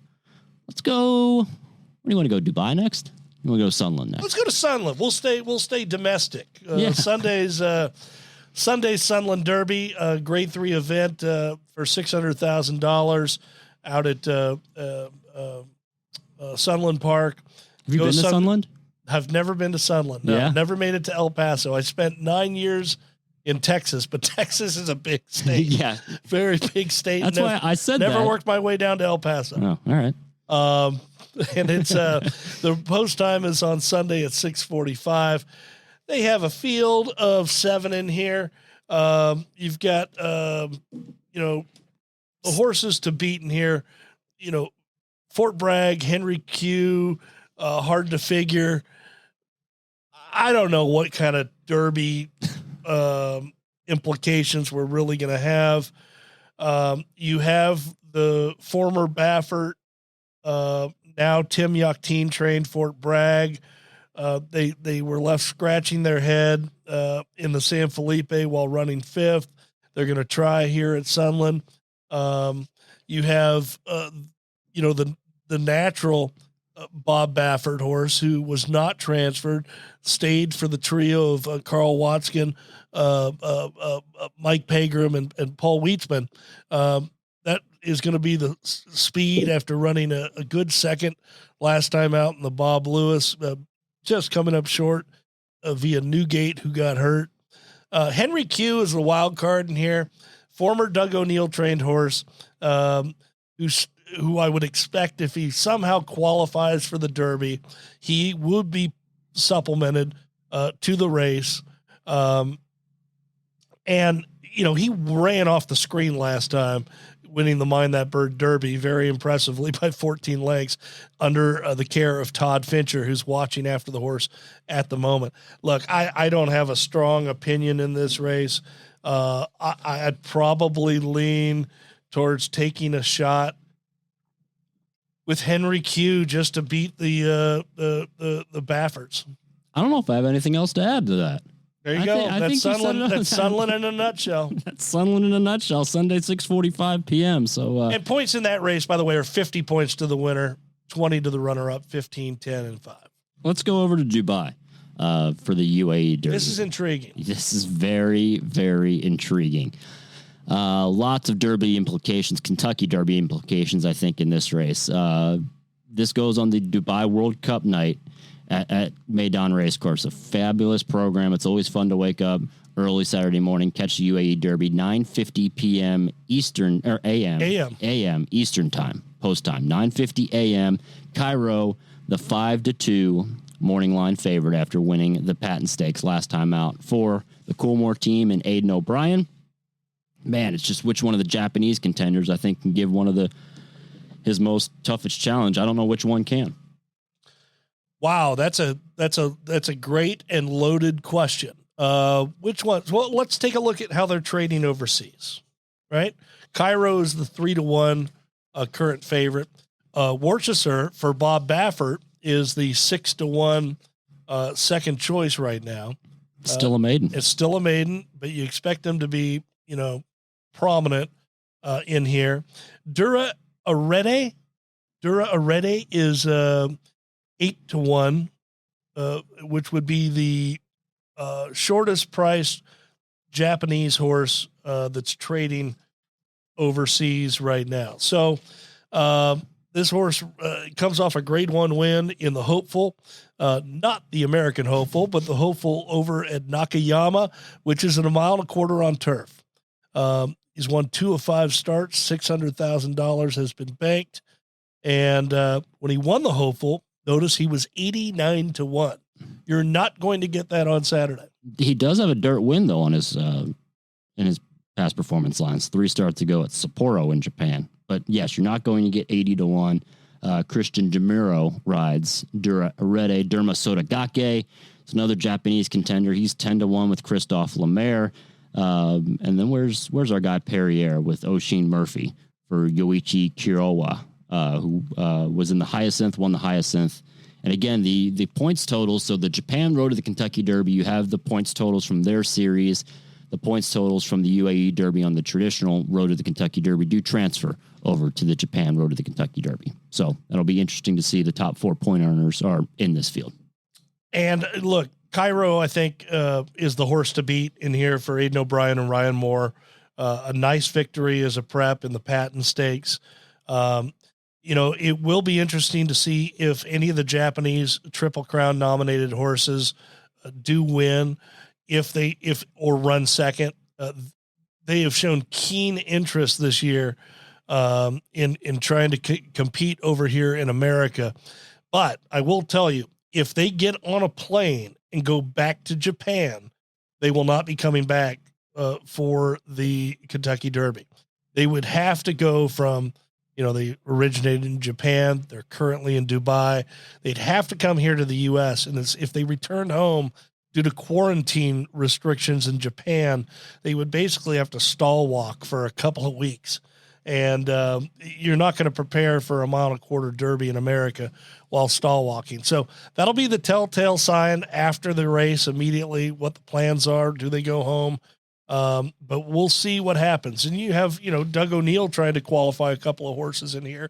Let's go. Where do you want to go? Dubai next? You want to go to Sunland next? Let's go to Sunland. We'll stay domestic. Sunday's Sunland Derby, grade 3 event for $600,000 out at Sunland Park. Have you been to Sunland? I've never been to Sunland. No, yeah. Never made it to El Paso. I spent 9 years in Texas, but Texas is a big state. Yeah. Very big state. That's why I said never that. Worked my way down to El Paso. Oh, all right. And it's the post time is on Sunday at 6:45. They have a field of 7 in here. You've got the horses to beat in here. Fort Bragg, Henry Q, Hard to Figure. I don't know what kind of Derby implications we're really going to have. You have the former Baffert, now Tim Yachtine trained Fort Bragg. They were left scratching their head in the San Felipe while running fifth. They're going to try here at Sunland. You have, the natural Bob Baffert horse who was not transferred, stayed for the trio of Carl Watskin, Mike Pegram, and Paul Wheatsman. That is going to be the speed after running a good second last time out in the Bob Lewis, just coming up short via Newgate, who got hurt. Henry Q is the wild card in here. Former Doug O'Neill trained horse, who I would expect if he somehow qualifies for the Derby, he would be supplemented to the race. And, he ran off the screen last time, winning the Mind That Bird Derby very impressively by 14 lengths under the care of Todd Fincher, who's watching after the horse at the moment. Look, I don't have a strong opinion in this race. I'd probably lean towards taking a shot with Henry Q just to beat the Bafferts. I don't know if I have anything else to add to that. There you go. That's Sunland in a nutshell. That's Sunland in a nutshell. Sunday, 6:45 p.m. So, and points in that race, by the way, are 50 points to the winner, 20 to the runner-up, 15, 10, and 5. Let's go over to Dubai for the UAE Derby. This is intriguing. This is very, very intriguing. Lots of Derby implications, Kentucky Derby implications, I think, in this race. This goes on the Dubai World Cup night at Meydan Racecourse. A fabulous program. It's always fun to wake up early Saturday morning, catch the UAE Derby, 9:50 p.m. Eastern, or a.m. Eastern time, post time, 9:50 a.m. Cairo, the 5-2 morning line favorite after winning the Patent Stakes last time out for the Coolmore team and Aidan O'Brien. Man, it's just which one of the Japanese contenders I think can give one of his most toughest challenge. I don't know which one can. Wow, that's a great and loaded question. Which ones? Well, let's take a look at how they're trading overseas. Right, Cairo is the 3-1 current favorite. Worcester for Bob Baffert is the 6-1 second choice right now. Still a maiden. It's still a maiden, but you expect them to be, prominent in here. Dura Arete is 8-1, which would be the shortest priced Japanese horse that's trading overseas right now. So this horse comes off a grade 1 win in the Hopeful, not the American Hopeful, but the Hopeful over at Nakayama, which is at 1.25 miles on turf. He's won 2 of 5 starts. $600,000 has been banked. And when he won the Hopeful, notice he was 89-1. You're not going to get that on Saturday. He does have a dirt win though on his in his past performance lines. 3 starts ago at Sapporo in Japan. But yes, you're not going to get 80-1. Christian Demiro rides Dura Arete. Derma Sotagake is another Japanese contender. He's 10-1 with Christophe Lemaire. And then where's our guy Perrier with Oshin Murphy for Yoichi Kirowa, who was in the Hyacinth, won the Hyacinth. And again, the points totals. So the Japan Road to the Kentucky Derby, you have the points totals from their series. The points totals from the UAE Derby on the traditional Road to the Kentucky Derby do transfer over to the Japan Road to the Kentucky Derby. So that'll be interesting to see the top 4 point earners are in this field. And look, Cairo, I think, is the horse to beat in here for Aidan O'Brien and Ryan Moore. A nice victory as a prep in the Patent Stakes. It will be interesting to see if any of the Japanese Triple Crown nominated horses do win, or run second. They have shown keen interest this year in trying to compete over here in America. But I will tell you, if they get on a plane and go back to Japan, they will not be coming back for the Kentucky Derby. They would have to go from, they originated in Japan. They're currently in Dubai. They'd have to come here to the U.S. And if they returned home, due to quarantine restrictions in Japan, they would basically have to stall walk for a couple of weeks. And you're not going to prepare for a mile and a quarter Derby in America while stall walking. So that'll be the telltale sign after the race immediately, what the plans are. Do they go home? But we'll see what happens. And you have, Doug O'Neill trying to qualify a couple of horses in here.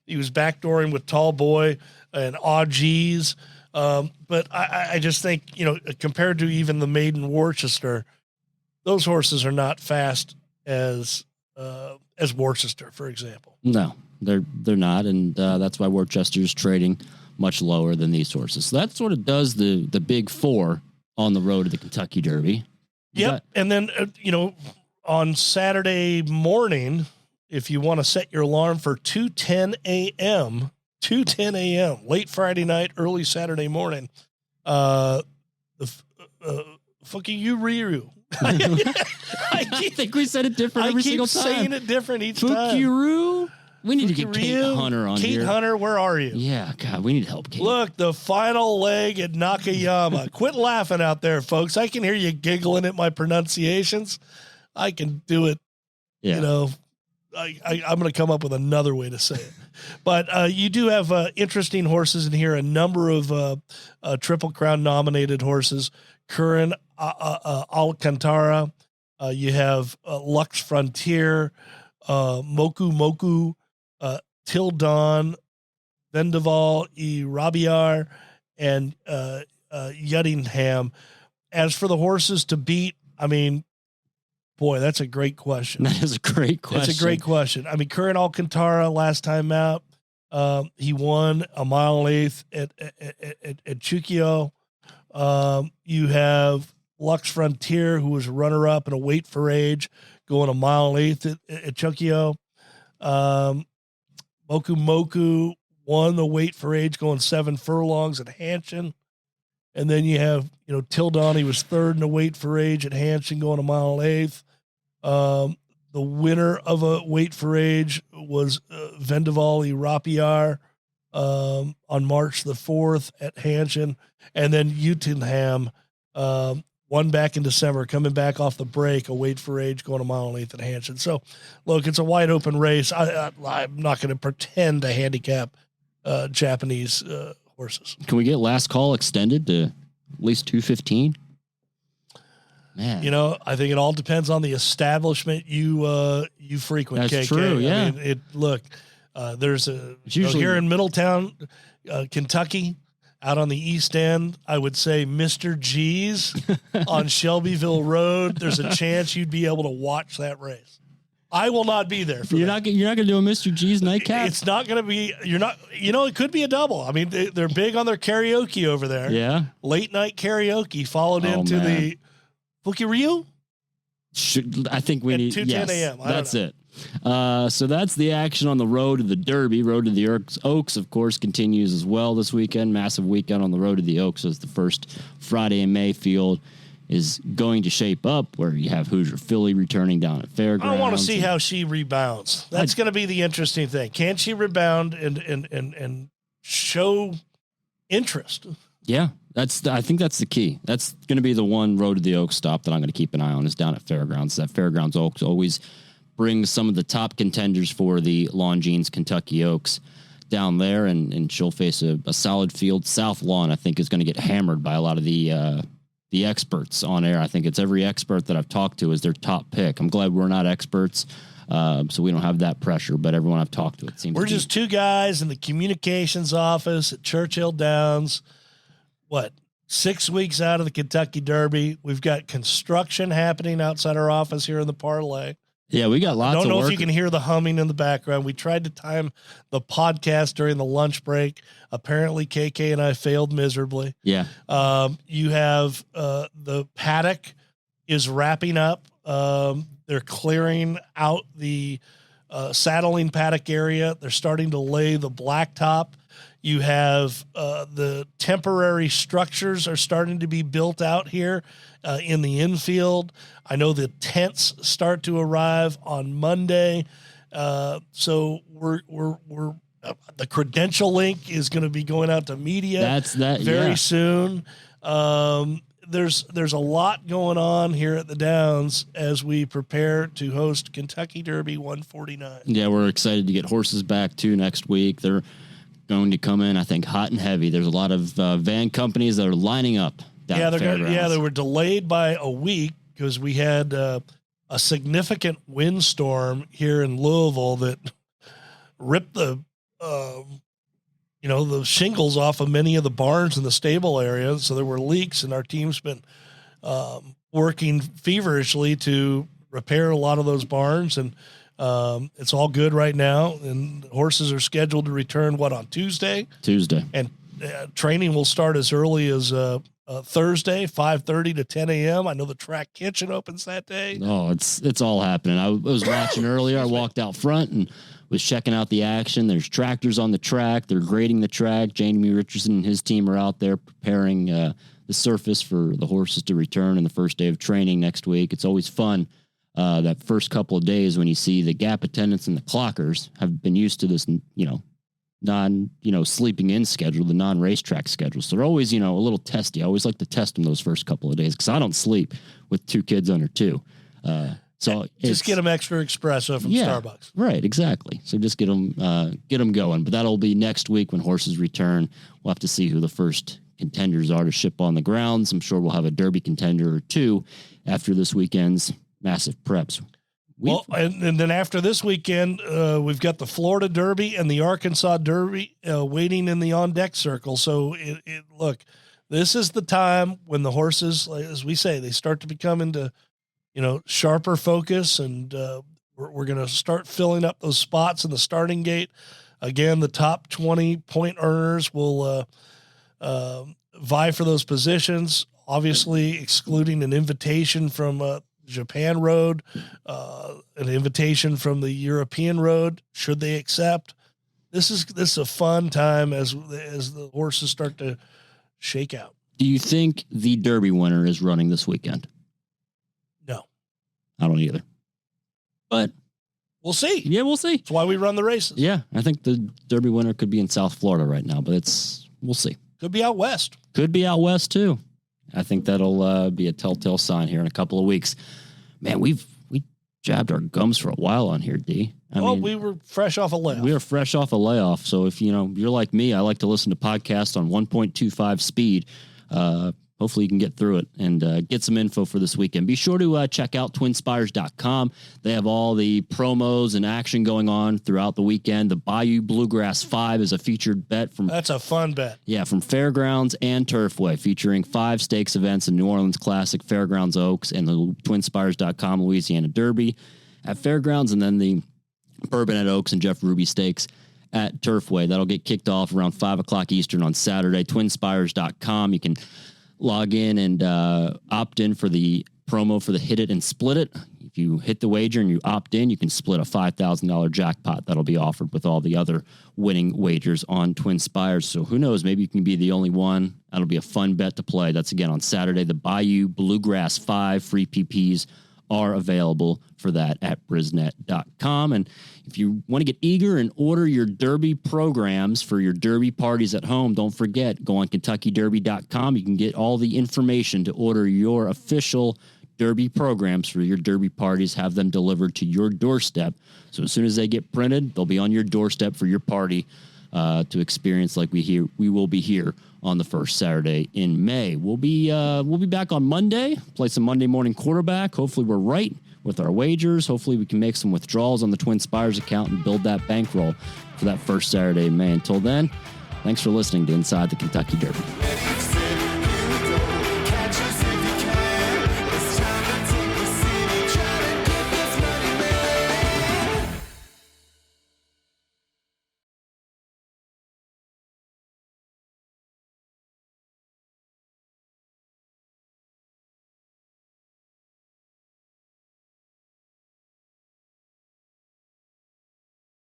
He was backdooring with Tall Boy and Odd G's. But I just think, compared to even the maiden Worcester, those horses are not fast as Worcester, for example. No, they're not. And that's why Worcester's trading much lower than these horses. So that sort of does the big four on the road to the Kentucky Derby. Yep. And then, on Saturday morning, if you want to set your alarm for 2:10 a.m., late Friday night, early Saturday morning, the Fukuryu. I think we said it different every single time. I keep saying it different each time. Fukuryu? We need to get Kate Hunter on here. Kate Hunter, where are you? Yeah, God, we need help, Kate. Look, the final leg at Nakayama. Quit laughing out there, folks. I can hear you giggling at my pronunciations. I can do it. Yeah. I'm going to come up with another way to say it. But you do have interesting horses in here, a number of Triple Crown nominated horses. Curran Alcantara. You have Lux Frontier, Moku, Till Dawn, Vendaval, Rabiar, and Yuddingham. As for the horses to beat, I mean, boy, that's a great question. That is a great question. That's a great question. I mean, Curran Alcantara last time out, he won a mile and 1/8 at Chukio. You have Lux Frontier, who was runner-up in a weight for age, going a mile and 1/8 at Chukio. Moku won the weight for age, going 7 furlongs at Hanshin. And then you have, Till Dawn, he was third in the weight for age at Hanshin, going a mile and 1/8. The winner of a weight for age was Vendaval Rapiar on March the 4th at Hanshin. And then Yuddingham won back in December, coming back off the break, a weight for age, going a mile and 1/8 at Hanshin. So, look, it's a wide open race. I'm not going to pretend to handicap Japanese horses. Can we get last call extended to at least 215? Man, I think it all depends on the establishment you frequent. That's KK. true. Yeah. I mean, there's usually here in Middletown, Kentucky. Out on the East End, I would say Mr. G's on Shelbyville Road. There's a chance you'd be able to watch that race. I will not be there. You're not going to do a Mr. G's nightcap? It's not going to be. You're not. It could be a double. I mean, they're big on their karaoke over there. Yeah, late night karaoke followed into the Fukuryu. I think we need 2:10 a.m. That's it. So that's the action on the road to the Derby. Road to the Oaks, of course, continues as well this weekend. Massive weekend on the road to the Oaks as the first Friday in Mayfield is going to shape up, where you have Hoosier Philly returning down at Fairgrounds. I want to see how she rebounds. That's going to be the interesting thing. Can she rebound and show interest? Yeah, I think that's the key. That's going to be the one road to the Oaks stop that I'm going to keep an eye on, is down at Fairgrounds. That Fairgrounds Oaks always brings some of the top contenders for the Longines Kentucky Oaks down there, and she'll face a solid field. South Lawn, I think, is going to get hammered by a lot of the experts on air. I think it's every expert that I've talked to is their top pick. I'm glad we're not experts, so we don't have that pressure, but everyone I've talked to, it seems we're just two guys in the communications office at Churchill Downs. 6 weeks out of the Kentucky Derby. We've got construction happening outside our office here in the parlay. Yeah, we got lots of work. I don't know if you can hear the humming in the background. We tried to time the podcast during the lunch break. Apparently, KK and I failed miserably. Yeah. You have the paddock is wrapping up. They're clearing out the saddling paddock area. They're starting to lay the blacktop. You have the temporary structures are starting to be built out here in the infield. I know the tents start to arrive on Monday. So we're the credential link is going to be going out to media very soon. there's a lot going on here at the Downs as we prepare to host Kentucky Derby 149. Yeah, we're excited to get horses back too next week. They're going to come in, I think, hot and heavy. There's a lot of van companies that are lining up. They were delayed by a week because we had a significant windstorm here in Louisville that ripped the shingles off of many of the barns in the stable area. So there were leaks, and our team's been working feverishly to repair a lot of those barns. And it's all good right now. And horses are scheduled to return on Tuesday. And training will start as early as Thursday, 5:30 to 10 a.m. I know the track kitchen opens that day. Oh, it's all happening. I was watching earlier. I walked out front and was checking out the action. There's tractors on the track. They're grading the track. Jamie Richardson and his team are out there preparing the surface for the horses to return in the first day of training next week. It's always fun. That first couple of days when you see the gap attendants and the clockers have been used to this, sleeping in schedule, the non-racetrack schedule. So they're always, a little testy. I always like to test them those first couple of days because I don't sleep with 2 kids under 2. So just get them extra espresso from Starbucks. Right, exactly. So just get them going. But that'll be next week when horses return. We'll have to see who the first contenders are to ship on the grounds. I'm sure we'll have a Derby contender or 2 after this weekend's massive preps. And then after this weekend, we've got the Florida Derby and the Arkansas Derby waiting in the on-deck circle. So look, this is the time when the horses, as we say, they start to become into sharper focus, and we're going to start filling up those spots in the starting gate. Again, the top 20 point earners will vie for those positions, obviously excluding an invitation from Japan Road, an invitation from the European Road, should they accept. This is a fun time as the horses start to shake out. Do you think the Derby winner is running this weekend? No. I don't either. But we'll see. Yeah, we'll see. That's why we run the races. Yeah, I think the Derby winner could be in South Florida right now, but we'll see. Could be out west. Could be out west too. I think that'll be a telltale sign here in a couple of weeks. Man, we jabbed our gums for a while on here, D. We were fresh off a layoff. We were fresh off a layoff. So if you're like me, I like to listen to podcasts on 1.25 speed. Hopefully you can get through it and get some info for this weekend. Be sure to check out twinspires.com. They have all the promos and action going on throughout the weekend. The Bayou Bluegrass 5 is a featured bet That's a fun bet. Yeah, from Fairgrounds and Turfway, featuring 5 stakes events in New Orleans Classic, Fairgrounds Oaks, and the twinspires.com Louisiana Derby at Fairgrounds, and then the Bourbon at Oaks and Jeff Ruby Stakes at Turfway. That'll get kicked off around 5 o'clock Eastern on Saturday. Twinspires.com. You can log in and opt in for the promo for the Hit It and Split It. If you hit the wager and you opt in, you can split a $5,000 jackpot that'll be offered with all the other winning wagers on Twin Spires. So who knows, maybe you can be the only one. That'll be a fun bet to play. That's again on Saturday. The Bayou Bluegrass 5 free PPs are available for that at brisnet.com. And if you want to get eager and order your Derby programs for your Derby parties at home, don't forget, go on KentuckyDerby.com. You can get all the information to order your official Derby programs for your Derby parties, have them delivered to your doorstep. So as soon as they get printed, they'll be on your doorstep for your party to experience like we will be here on the first Saturday in May. We'll be back on Monday, play some Monday morning quarterback. Hopefully we're right with our wagers. Hopefully we can make some withdrawals on the Twin Spires account and build that bankroll for that first Saturday in May. Until then, thanks for listening to Inside the Kentucky Derby.